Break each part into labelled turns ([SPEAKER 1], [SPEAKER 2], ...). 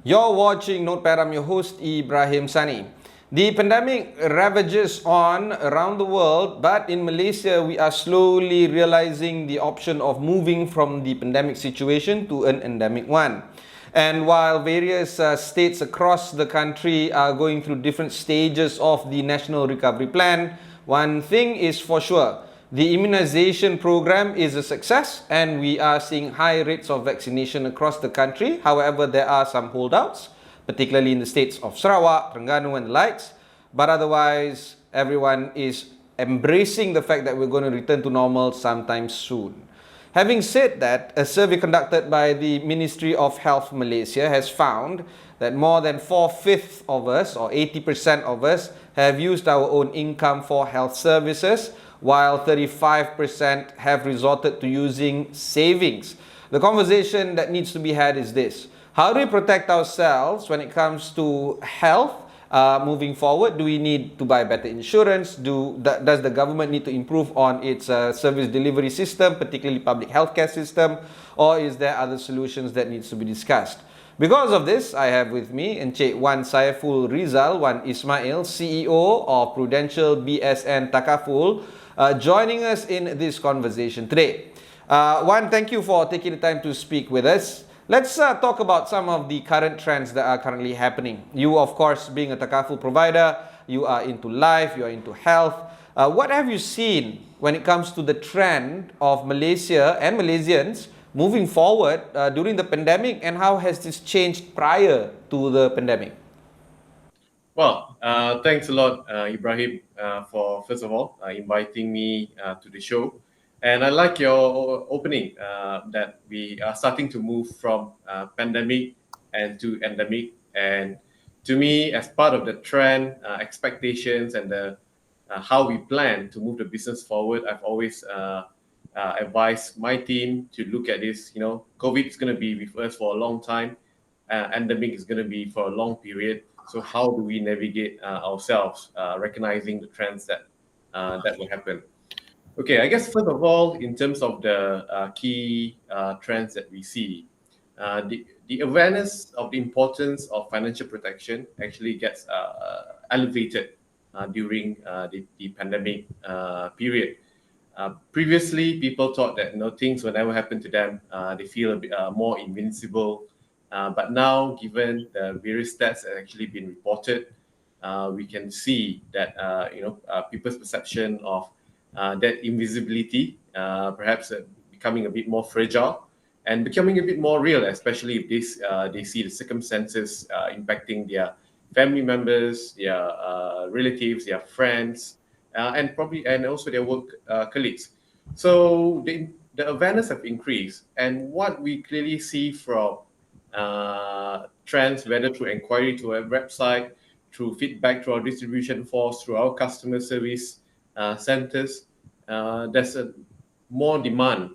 [SPEAKER 1] You're watching Notepad. I'm your host, Ibrahim Sani. The pandemic ravages on around the world, but in Malaysia, we are slowly realizing the option of moving from the pandemic situation to an endemic one. And while various states across the country are going through different stages of the National Recovery Plan, one thing is for sure. The immunization program is a success and we are seeing high rates of vaccination across the country. However, there are some holdouts, particularly in the states of Sarawak, Terengganu and the likes. But otherwise, everyone is embracing the fact that we're going to return to normal sometime soon. Having said that, a survey conducted by the Ministry of Health Malaysia has found that more than 4/5 of us, or 80% of us, have used our own income for health services, while 35% have resorted to using savings. The conversation that needs to be had is this: how do we protect ourselves when it comes to health moving forward? Do we need to buy better insurance? Does the government need to improve on its service delivery system, particularly public healthcare system, or is there other solutions that needs to be discussed? Because of this, I have with me Encik Wan Saifulrizal Wan Ismail, CEO of Prudential BSN Takaful, joining us in this conversation today. Wan, thank you for taking the time to speak with us. Let's talk about some of the current trends that are currently happening. You, of course, being a Takaful provider, you are into life, you are into health. What have you seen when it comes to the trend of Malaysia and Malaysians moving forward during the pandemic, and how has this changed prior to the pandemic?
[SPEAKER 2] Well, thanks a lot, Ibrahim, for first of all inviting me to the show. And I like your opening that we are starting to move from pandemic and to endemic. And to me, as part of the trend, expectations, and the how we plan to move the business forward, I've always advised my team to look at this. You know, COVID is going to be with us for a long time. Endemic is going to be for a long period. So how do we navigate ourselves, recognizing the trends that will happen? Okay, I guess first of all, in terms of the key trends that we see, the awareness of the importance of financial protection actually gets elevated during the pandemic period. Previously, people thought that things will never happen to them. They feel a bit more invincible. But now, given the various stats that have actually been reported, we can see that people's perception of that invisibility perhaps becoming a bit more fragile and becoming a bit more real, especially if they see the circumstances impacting their family members, their relatives, their friends, and also their work colleagues. So the awareness have increased, and what we clearly see from trends, whether through inquiry to our website, through feedback to our distribution force, through our customer service centers, there's a more demand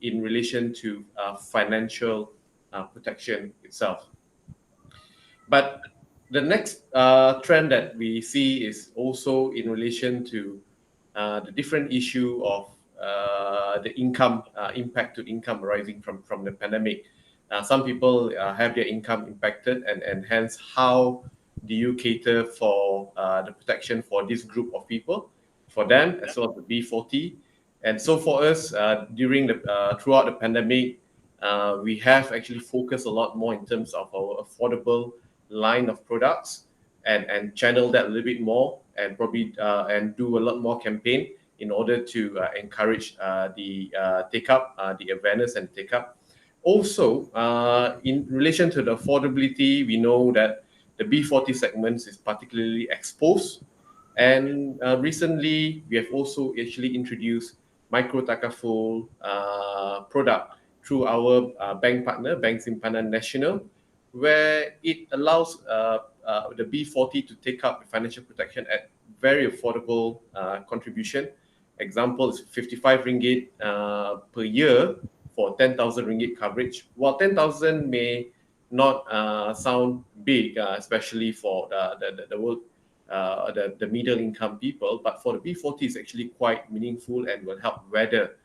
[SPEAKER 2] in relation to financial protection itself. But the next trend that we see is also in relation to the different issue of the income impact to income arising from the pandemic. Some people have their income impacted, and hence how do you cater for the protection for this group of people, for them as well as the B40. And so for us, during throughout the pandemic, we have actually focused a lot more in terms of our affordable line of products, and channel that a little bit more, and probably and do a lot more campaign in order to encourage the take up, the awareness and take up. Also, in relation to the affordability, we know that the B40 segments is particularly exposed. And recently, we have also actually introduced micro Takaful product through our bank partner, Bank Simpanan Nasional, where it allows the B40 to take up financial protection at very affordable contribution. Example is 55 ringgit per year for 10,000 ringgit coverage. While 10,000 may not sound big, especially for the middle income people, but for the B40 is actually quite meaningful and will help weather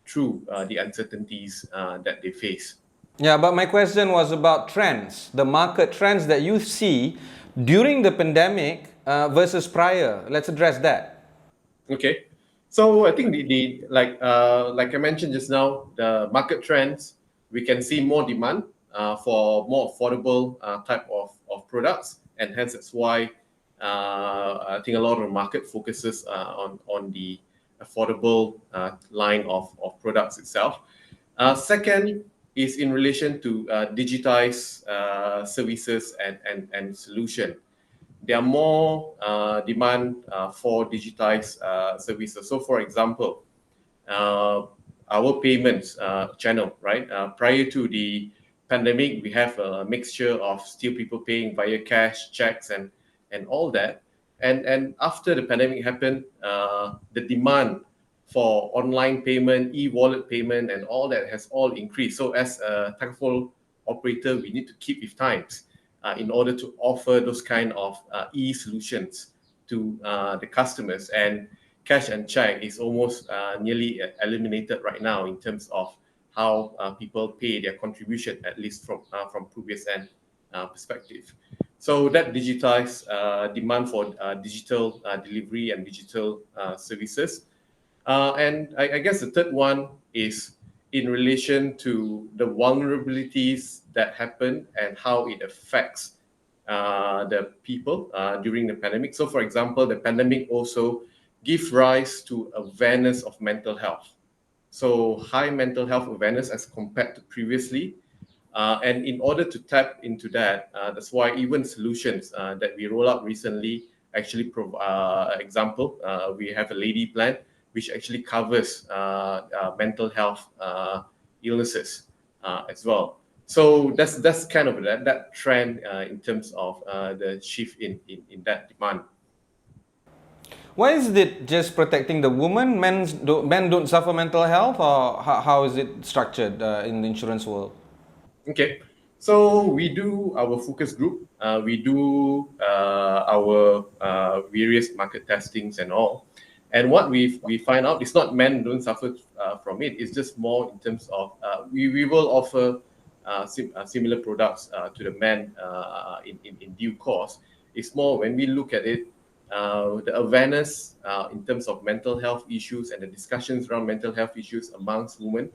[SPEAKER 2] through the uncertainties that they face.
[SPEAKER 1] Yeah, but my question was about trends, the market trends that you see during the pandemic versus prior. Let's address that.
[SPEAKER 2] Okay. So I think the like I mentioned just now, the market trends, we can see more demand for more affordable type of products, and hence that's why I think a lot of the market focuses on the affordable line of products itself. Second is in relation to digitized services and solution. There are more demand for digitized services. So, for example, uh, our payments channel, right? Prior to the pandemic, we have a mixture of still people paying via cash, checks, and all that. And after the pandemic happened, the demand for online payment, e-wallet payment, and all that has all increased. So, as a Takaful operator, we need to keep with times in order to offer those kind of e-solutions to the customers. And cash and check is almost nearly eliminated right now in terms of how people pay their contribution, at least from PruBSN perspective. So that digitized demand for digital delivery and digital services. And I guess the third one is in relation to the vulnerabilities that happen and how it affects the people during the pandemic. So, for example, the pandemic also gives rise to awareness of mental health. So, high mental health awareness as compared to previously. And in order to tap into that, that's why even solutions that we roll out recently actually provide example. We have a lady plan which actually covers mental health illnesses as well. So that's kind of that trend in terms of the shift in that demand.
[SPEAKER 1] Why is it just protecting the woman? Men don't suffer mental health, or how is it structured in the insurance world?
[SPEAKER 2] Okay, so we do our focus group. We do our various market testings and all. And what we find out is not men don't suffer from it. It's just more in terms of we will offer similar products to the men in due course. It's more when we look at it, the awareness in terms of mental health issues and the discussions around mental health issues amongst women,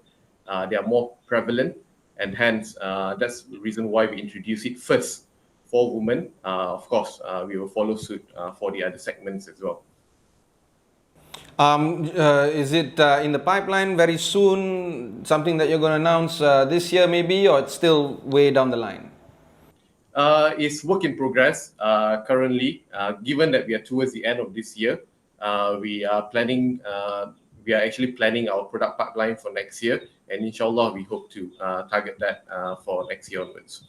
[SPEAKER 2] they are more prevalent, and hence that's the reason why we introduce it first for women. Of course, we will follow suit for the other segments as well.
[SPEAKER 1] Is it in the pipeline very soon? Something that you're going to announce this year, maybe, or it's still way down the line?
[SPEAKER 2] It's work in progress currently. Given that we are towards the end of this year, we are planning. We are actually planning our product pipeline for next year, and inshallah, we hope to target that for next year onwards.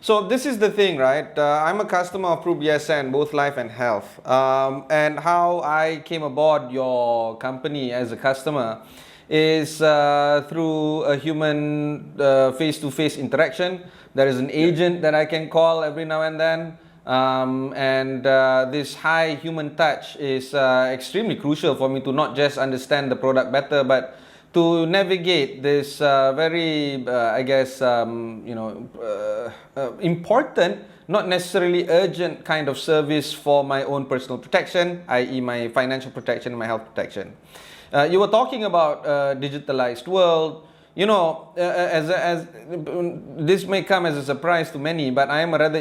[SPEAKER 1] So this is the thing, right? I'm a customer of PruBSN, both life and health. And how I came aboard your company as a customer is through a human face-to-face interaction. There is an agent that I can call every now and then. And this high human touch is extremely crucial for me to not just understand the product better, but to navigate this very, I guess, important, not necessarily urgent kind of service for my own personal protection, i.e. my financial protection and my health protection. You were talking about digitalized world. You know, as this may come as a surprise to many, but I am a rather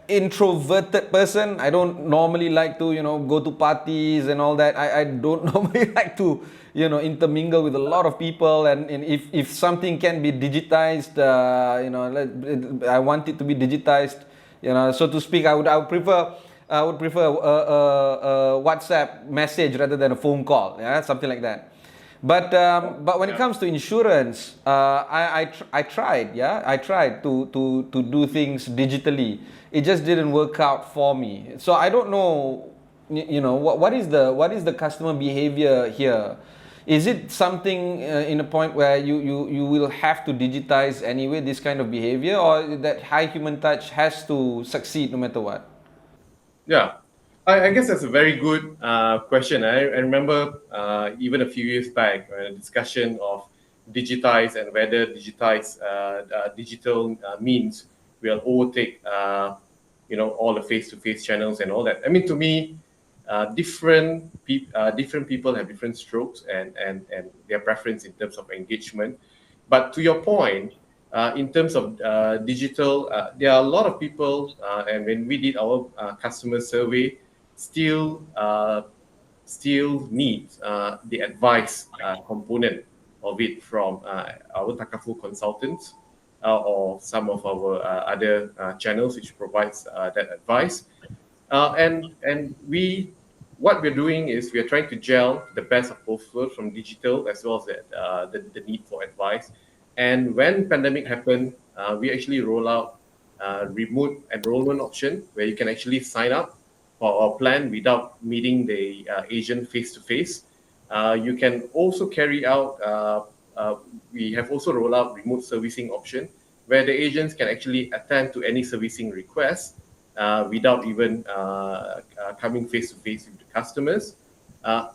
[SPEAKER 1] introverted person. I don't normally like to, go to parties and all that. I don't normally like to, intermingle with a lot of people. And if something can be digitized, I want it to be digitized, so to speak. I would prefer a WhatsApp message rather than a phone call, yeah, something like that. But when it comes to insurance, I tried, yeah, I tried to do things digitally. It just didn't work out for me. So I don't know, what is the customer behavior here? Is it something in a point where you will have to digitize anyway, this kind of behavior, or that high human touch has to succeed no matter what?
[SPEAKER 2] Yeah. I guess that's a very good question. I remember even a few years back, a discussion of digitize and whether digital means will overtake, all the face-to-face channels and all that. I mean, to me, different people have different strokes and their preference in terms of engagement. But to your point, in terms of digital, there are a lot of people, and when we did our customer survey, still still needs the advice component of it from our Takaful consultants or some of our other channels which provides that advice. And we what we're doing is we're trying to gel the best of both worlds from digital as well as the need for advice. And when pandemic happened, we actually roll out remote enrollment option where you can actually sign up for our plan without meeting the agent face to face. You can also carry out. We have also rolled out remote servicing option where the agents can actually attend to any servicing requests without even coming face to face with the customers.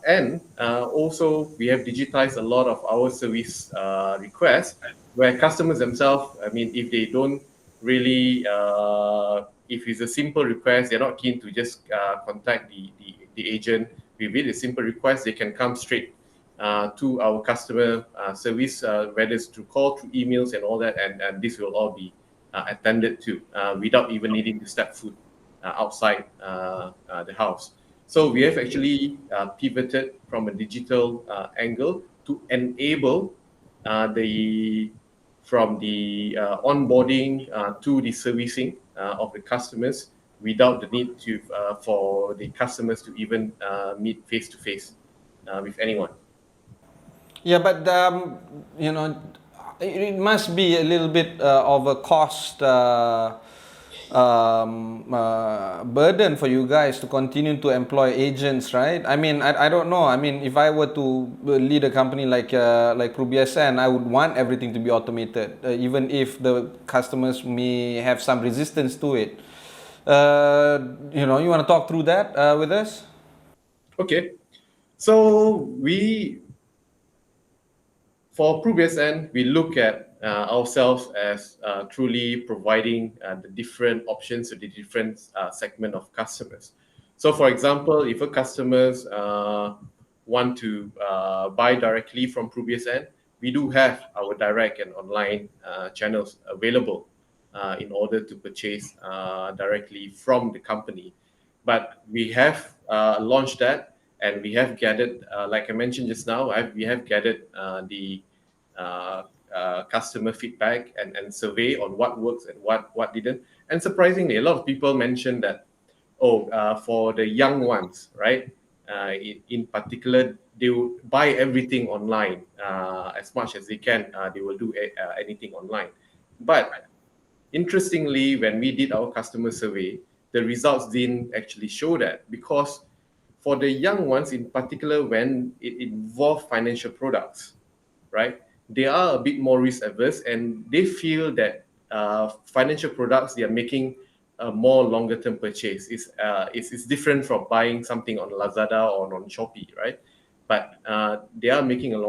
[SPEAKER 2] And also, we have digitized a lot of our service requests where customers themselves, I mean, if they don't really, if it's a simple request, they're not keen to just contact the agent with it. A simple request, they can come straight to our customer service, whether it's through call, through emails, and all that, and this will all be attended to without even needing to step foot outside the house. So we have actually pivoted from a digital angle to enable the from the onboarding to the servicing of the customers without the need to for the customers to even meet face to face with anyone.
[SPEAKER 1] Yeah, but it must be a little bit of a cost burden for you guys to continue to employ agents, right? I mean, I don't know. I mean, if I were to lead a company like PruBSN, I would want everything to be automated, even if the customers may have some resistance to it. You want to talk through that with us?
[SPEAKER 2] Okay, so for PruBSN, we look at ourselves as truly providing the different options to the different segment of customers. So, for example, if a customers want to buy directly from PruBSN, we do have our direct and online channels available in order to purchase directly from the company. But we have launched that, and we have gathered, like I mentioned just now, we have gathered the customer feedback and survey on what works and what didn't. And surprisingly, a lot of people mentioned that, for the young ones, right? In particular, they will buy everything online as much as they can. They will do anything online. But interestingly, when we did our customer survey, the results didn't actually show that, because for the young ones in particular, when it involves financial products, right, they are a bit more risk averse, and they feel that financial products they are making a more longer term purchase. It's different from buying something on Lazada or on Shopee, right? But they are making a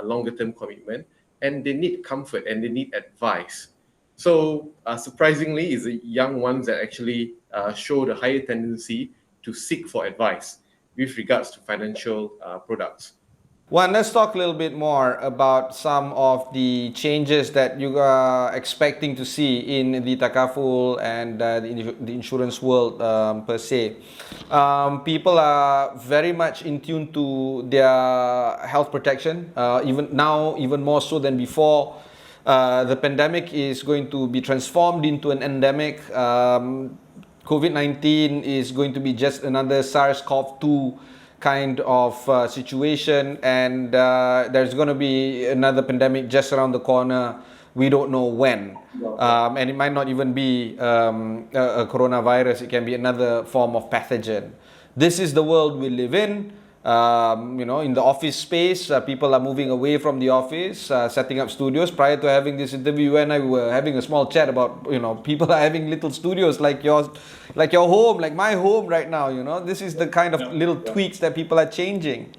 [SPEAKER 2] longer term commitment, and they need comfort and they need advice. So surprisingly, it's the young ones that actually show the higher tendency to seek for advice with regards to financial products.
[SPEAKER 1] Juan, let's talk a little bit more about some of the changes that you are expecting to see in the Takaful and the insurance world per se. People are very much in tune to their health protection, even now, even more so than before. The pandemic is going to be transformed into an endemic. COVID-19 is going to be just another SARS-CoV-2 kind of situation, and there's going to be another pandemic just around the corner. We don't know when, and it might not even be a coronavirus. It can be another form of pathogen. This is the world we live in. in the office space, people are moving away from the office, setting up studios. Prior to having this interview, you and I were having a small chat about, people are having little studios like yours, like your home, like my home right now. This is the kind of little tweaks that people are changing.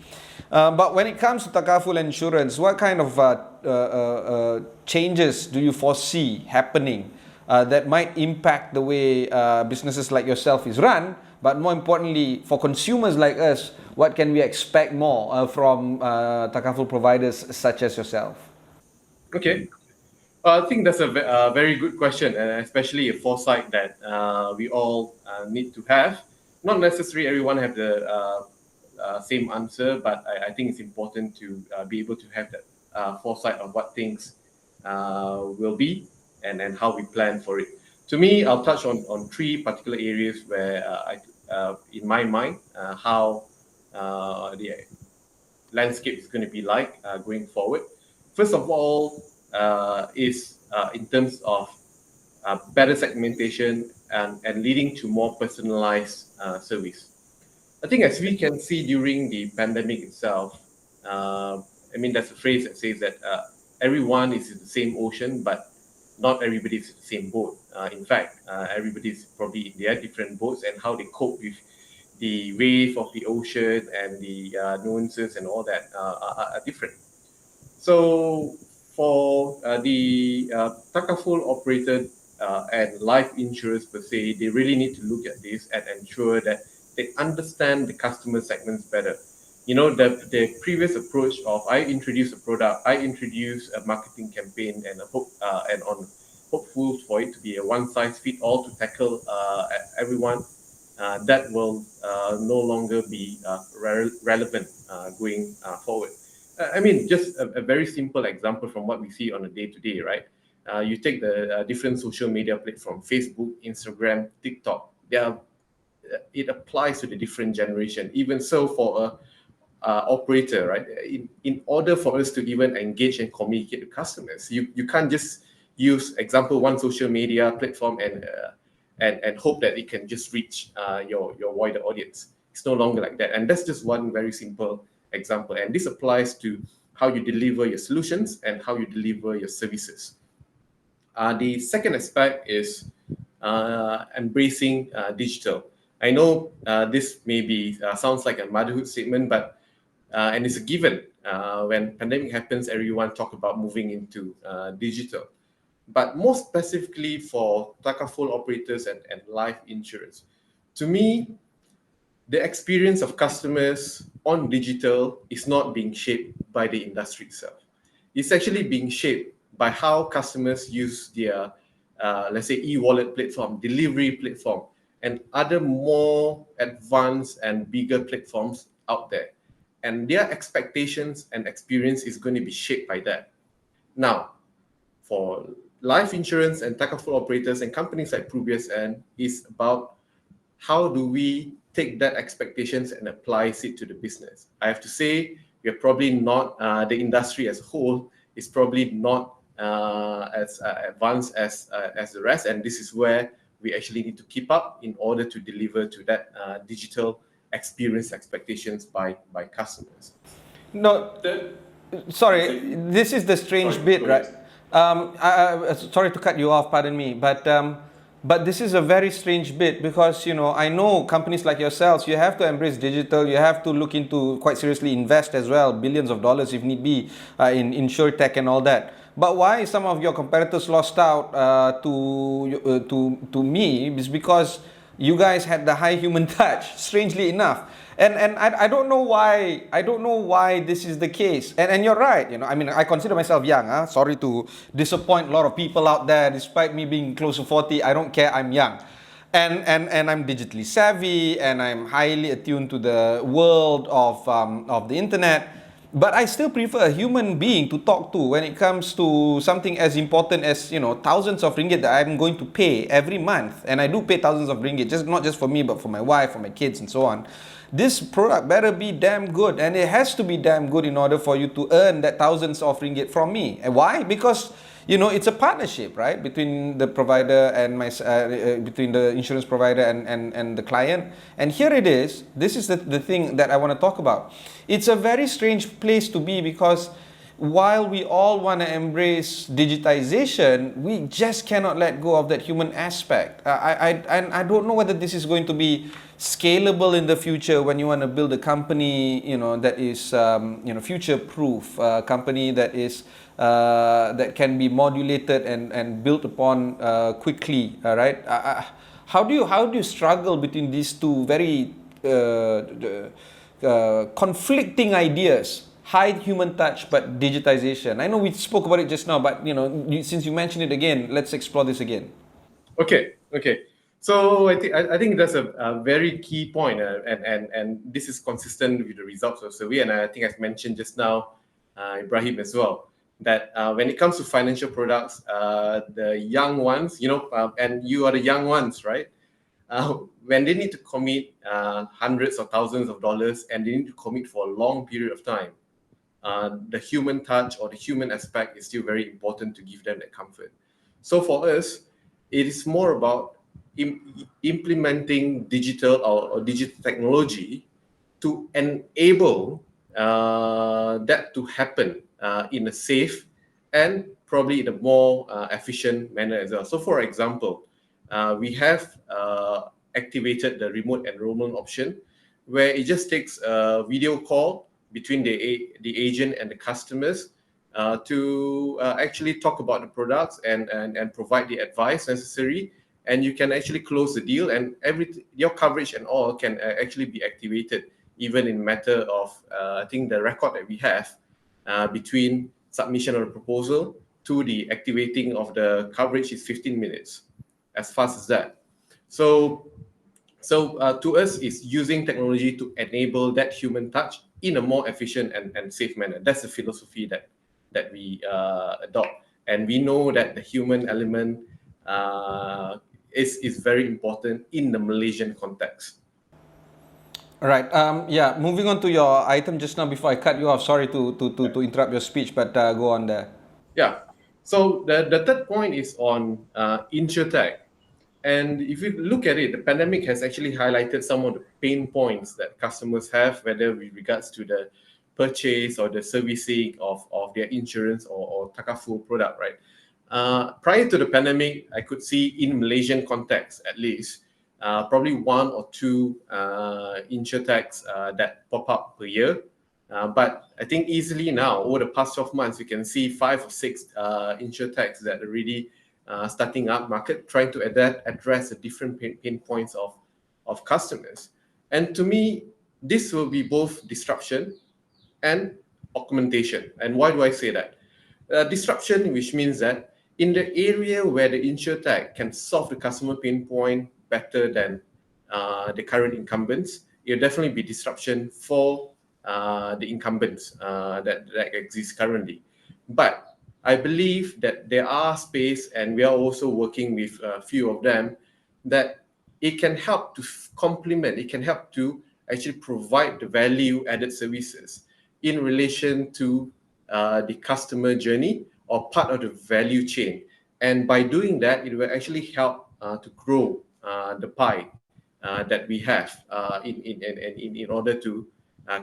[SPEAKER 1] But when it comes to Takaful Insurance, what kind of changes do you foresee happening that might impact the way businesses like yourself is run? But more importantly, for consumers like us, what can we expect more from Takaful providers such as yourself?
[SPEAKER 2] Okay. I think that's a very good question, and especially a foresight that we all need to have. Not necessarily everyone have the same answer, but I think it's important to be able to have that foresight of what things will be and how we plan for it. To me, I'll touch on three particular areas where in my mind, how the landscape is going to be like going forward. First of all, is in terms of better segmentation and leading to more personalized service. I think as we can see during the pandemic itself, there's a phrase that says that everyone is in the same ocean, but not everybody is in the same boat. In fact, everybody is probably in their different boats, and how they cope with the wave of the ocean and the nuances and all that are different. So for the Takaful operated and life insurers per se, they really need to look at this and ensure that they understand the customer segments better. The previous approach of I introduce a product, I introduce a marketing campaign and hopeful for it to be a one-size-fits-all to tackle everyone, that will no longer be relevant going forward. Just a very simple example from what we see on a day-to-day, right? You take the different social media platforms, Facebook, Instagram, TikTok. It applies to the different generation. Even so, for a operator, right? In order for us to even engage and communicate with customers, you can't just use one social media platform and hope that it can just reach your wider audience. It's no longer like that, and that's just one very simple example. And this applies to how you deliver your solutions and how you deliver your services. The second aspect is embracing digital. I know this maybe sounds like a motherhood statement, but and it's a given. When pandemic happens, everyone talk about moving into digital. But more specifically for Takaful operators and life insurance, to me, the experience of customers on digital is not being shaped by the industry itself. It's actually being shaped by how customers use their, let's say, e-wallet platform, delivery platform, and other more advanced and bigger platforms out there. And their expectations and experience is going to be shaped by that. Now, for life insurance and Takaful operators and companies like PruBSN, is about how do we take that expectations and applies it to the business. I have to say, we're probably not, the industry as a whole is probably not as advanced as the rest, and this is where we actually need to keep up in order to deliver to that digital experience expectations by customers.
[SPEAKER 1] No, sorry, this is the strange bit, right? Sorry to cut you off, pardon me, but this is a very strange bit because, I know companies like yourselves, you have to embrace digital, you have to look into, quite seriously, invest as well, billions of dollars if need be, in insurtech and all that. But why some of your competitors lost out to me is because you guys had the high human touch, strangely enough. And I don't know why this is the case. And you're right, I consider myself young. Sorry to disappoint a lot of people out there. Despite me being close to 40, I don't care, I'm young. And I'm digitally savvy, and I'm highly attuned to the world of the internet. But I still prefer a human being to talk to when it comes to something as important as, thousands of ringgit that I'm going to pay every month. And I do pay thousands of ringgit, not just for me, but for my wife, for my kids, and so on. This product better be damn good, and it has to be damn good in order for you to earn that thousands of ringgit from me. And why? Because it's a partnership, right, between the provider and between the insurance provider and the client. And here it is. This is the thing that I want to talk about. It's a very strange place to be, because while we all want to embrace digitization, we just cannot let go of that human aspect. I don't know whether this is going to be scalable in the future when you want to build a company, that is, future proof, company that is that can be modulated and built upon quickly. Right? How do you struggle between these two very conflicting ideas? High human touch but digitization. I know we spoke about it just now, but since you mentioned it again, let's explore this again.
[SPEAKER 2] Okay. So I think that's a very key point, and this is consistent with the results of the survey, and I think I've mentioned just now, Ibrahim as well, that when it comes to financial products, the young ones, and you are the young ones, right? When they need to commit hundreds or thousands of dollars, and they need to commit for a long period of time, the human touch or the human aspect is still very important to give them that comfort. So for us, it is more about implementing digital or digital technology to enable that to happen in a safe and probably in a more efficient manner as well. So for example, we have activated the remote enrollment option, where it just takes a video call between the agent and the customers to actually talk about the products and provide the advice necessary, and you can actually close the deal, and your coverage and all can actually be activated even in matter of I think the record that we have between submission of the proposal to the activating of the coverage is 15 minutes, as fast as that. So to us, it's using technology to enable that human touch in a more efficient and safe manner. That's the philosophy that we adopt, and we know that the human element is very important in the Malaysian context.
[SPEAKER 1] All right. Yeah. Moving on to your item just now, before I cut you off. Sorry to interrupt your speech, but go on there.
[SPEAKER 2] Yeah. So the third point is on InsurTech. And if you look at it, the pandemic has actually highlighted some of the pain points that customers have, whether with regards to the purchase or the servicing of their insurance or Takaful product, right? Prior to the pandemic, I could see in Malaysian context, at least, probably one or two InsurTechs that pop up per year. But I think easily now, over the past 12 months, you can see 5 or 6 InsurTechs that are really starting up market, trying to address the different pain points of customers. And to me, this will be both disruption and augmentation. And why do I say that? Disruption, which means that in the area where the InsurTech can solve the customer pain point better than the current incumbents, it'll definitely be disruption for the incumbents that exist currently. But I believe that there are space, and we are also working with a few of them, that it can help to complement, it can help to actually provide the value added services in relation to the customer journey or part of the value chain. And by doing that, it will actually help to grow the pie that we have in order to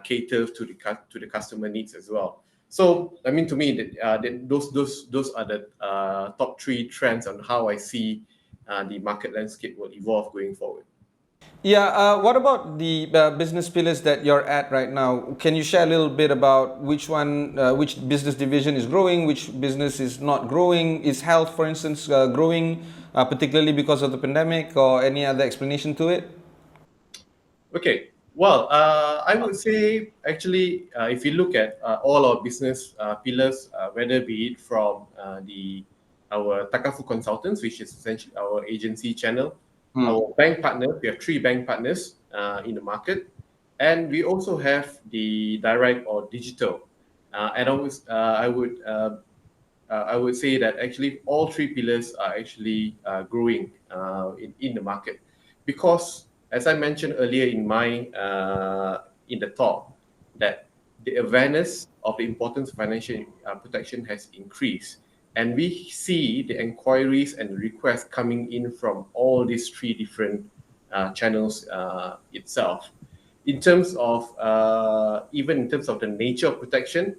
[SPEAKER 2] cater to the customer needs as well. So, I mean, to me, those are the top 3 trends on how I see the market landscape will evolve going forward.
[SPEAKER 1] Yeah. What about the business pillars that you're at right now? Can you share a little bit about which business division is growing, which business is not growing? Is health, for instance, growing, particularly because of the pandemic, or any other explanation to it?
[SPEAKER 2] Okay. Well, I would say actually, if you look at all our business pillars, whether be it from our Takaful consultants, which is essentially our agency channel, our bank partners, we have 3 bank partners in the market, and we also have the direct or digital. And I would say that actually all 3 pillars are actually growing in the market, because as I mentioned earlier in the talk, that the awareness of the importance of financial protection has increased, And we see the inquiries and requests coming in from all these three different channels itself. In terms of even in terms of the nature of protection,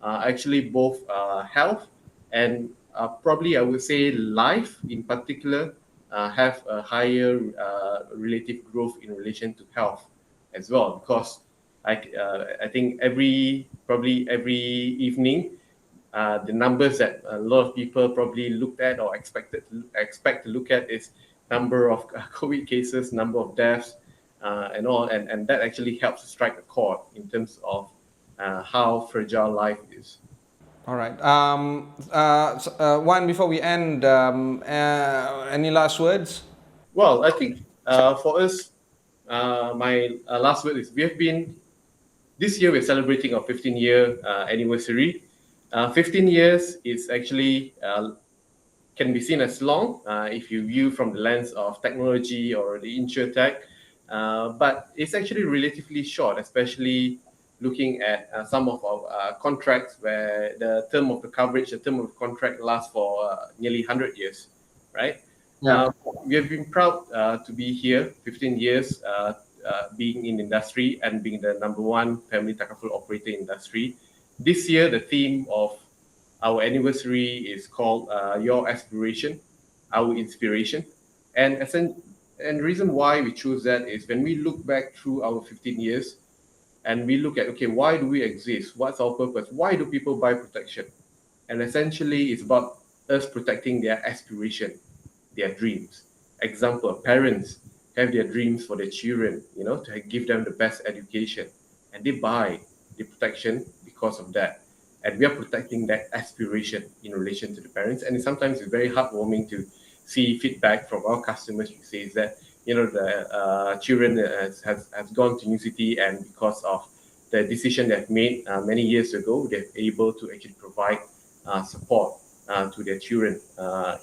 [SPEAKER 2] actually both health and probably I would say life in particular have a higher relative growth in relation to health as well, because I think probably every evening the numbers that a lot of people probably looked at or expect to look at is number of COVID cases, number of deaths, and all, and that actually helps to strike a chord in terms of how fragile life is.
[SPEAKER 1] All right. One, before we end, any last words?
[SPEAKER 2] Well, I think for us, my last word is we have been this year we're celebrating our 15-year anniversary. 15 years is actually can be seen as long if you view from the lens of technology or the insurtech, but it's actually relatively short, especially looking at some of our contracts where the term of the coverage, the term of the contract lasts for nearly 100 years, right?
[SPEAKER 1] Yeah.
[SPEAKER 2] We have been proud to be here 15 years, being in industry and being the number one family takaful operator in industry. This year, the theme of our anniversary is called Your Aspiration, Our Inspiration. And the reason why we choose that is when we look back through our 15 years and we look at, okay, why do we exist? What's our purpose? Why do people buy protection? And essentially, it's about us protecting their aspiration, their dreams. Example, parents have their dreams for their children, to give them the best education. And they buy the protection because of that. And we are protecting that aspiration in relation to the parents. And sometimes it's very heartwarming to see feedback from our customers who says that, the children has gone to university, and because of the decision they've made many years ago, they're able to actually provide support to their children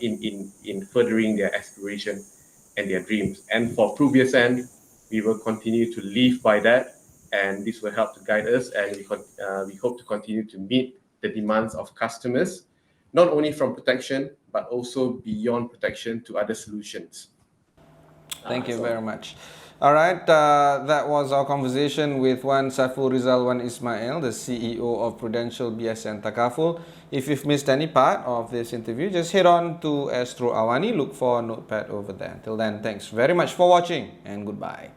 [SPEAKER 2] in furthering their aspiration and their dreams. And for PruBSN, we will continue to live by that, and this will help to guide us, and we hope to continue to meet the demands of customers, not only from protection, but also beyond protection to other solutions.
[SPEAKER 1] Thank you very much. All right, that was our conversation with Wan Saifulrizal Wan Ismail, the CEO of Prudential BSN Takaful. If you've missed any part of this interview, just head on to Astro AWANI, look for Notepad over there. Till then, thanks very much for watching, and goodbye.